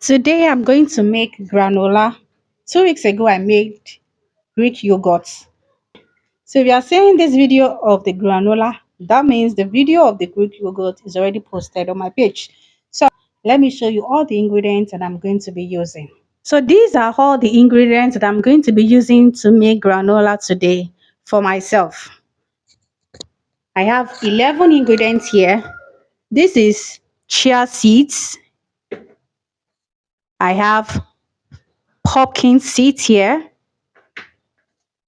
Today I'm going to make granola. 2 weeks ago I made Greek yogurt. So if you are seeing this video of the granola, that means the video of the Greek yogurt is already posted on my page. So let me show you all the ingredients that I'm going to be using. So these are all the ingredients that I'm going to be using to make granola today for myself. I have 11 ingredients here. This is chia seeds. I have pumpkin seeds here.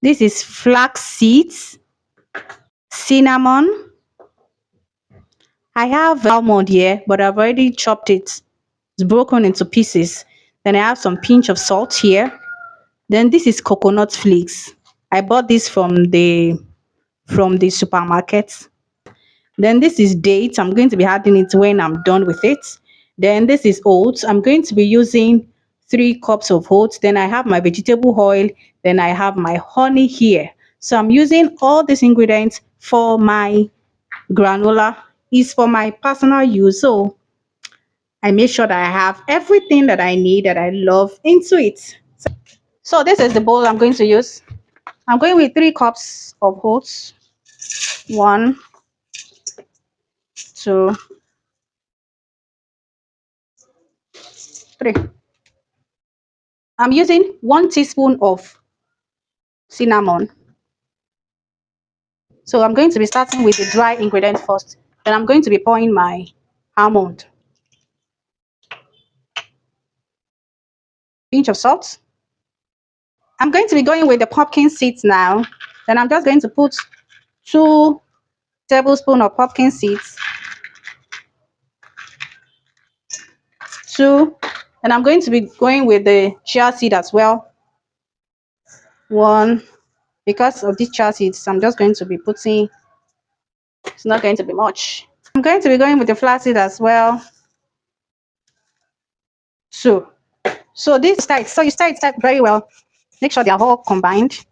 This is flax seeds, cinnamon. I have almond here, but I've already chopped it. It's broken into pieces. Then I have some pinch of salt here. Then this is coconut flakes. I bought this from the supermarket. Then this is dates. I'm going to be adding it when I'm done with it. Then this is oats. I'm going to be using 3 cups of oats. Then I have my vegetable oil. Then I have my honey here. So I'm using all these ingredients for my granola. It's for my personal use. So I make sure that I have everything that I need, that I love into it. So this is the bowl I'm going to use. I'm going with 3 cups of oats. 1, 2, 3. I'm using 1 teaspoon of cinnamon. So I'm going to be starting with the dry ingredient first. Then I'm going to be pouring my almond. Pinch of salt. I'm going to be going with the pumpkin seeds now. Then I'm just going to put 2 tablespoons of pumpkin seeds. 2. And I'm going to be going with the chia seed as well. 1. Because of these chia seeds, I'm just going to be putting, it's not going to be much. I'm going to be going with the flaxseed as well. 2. So this is tight. So you stir it very well. Make sure they are all combined.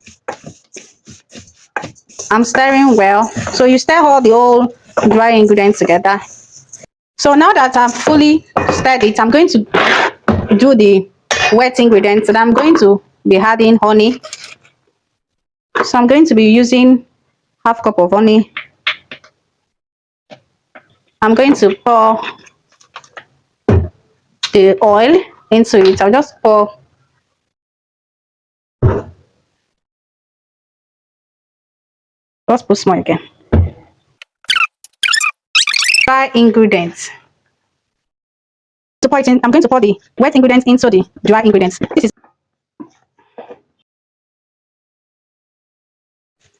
I'm stirring well. So you stir all the whole dry ingredients together. So now that I've fully stirred it, I'm going to do the wet ingredients, and I'm going to be adding honey. So I'm going to be using half cup of honey. I'm going to pour the oil into it. I'll just pour. Just put small again. Dry ingredients. I'm going to pour the wet ingredients into the dry ingredients.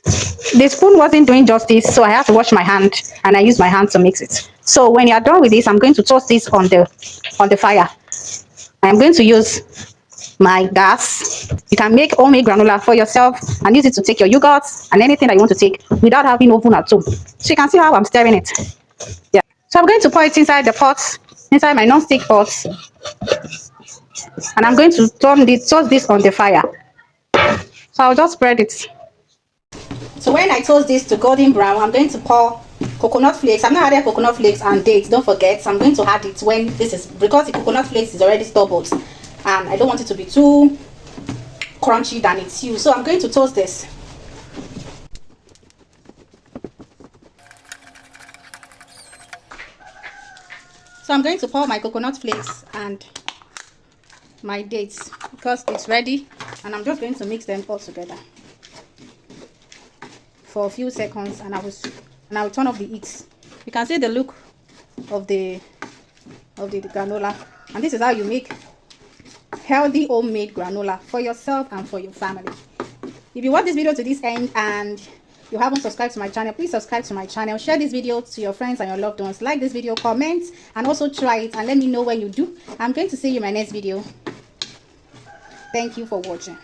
The spoon wasn't doing justice, so I have to wash my hand, and I use my hand to mix it. So when you are done with this, I'm going to toast this on the fire. I'm going to use my gas. You can make homemade granola for yourself and use it to take your yogurt and anything that you want to take without having oven at home. So you can see how I'm stirring it. Yeah. So I'm going to pour it inside the pot, inside my non-stick pot, and I'm going to toast this on the fire. So I'll just spread it. So when I toast this to golden brown, I'm going to pour coconut flakes. I'm not adding coconut flakes and dates. Don't forget, I'm going to add it when this is, because the coconut flakes is already store-bought, and I don't want it to be too crunchy than it's used. So I'm going to toast this. So I'm going to pour my coconut flakes and my dates because it's ready, and I'm just going to mix them all together for a few seconds, and I will turn off the heat. You can see the look of the granola, and this is how you make healthy homemade granola for yourself and for your family. If you watch this video to this end and you haven't subscribed to my channel, please subscribe to my channel. Share this video to your friends and your loved ones. Like this video, comment, and also try it and let me know when you do. I'm going to see you in my next video. Thank you for watching.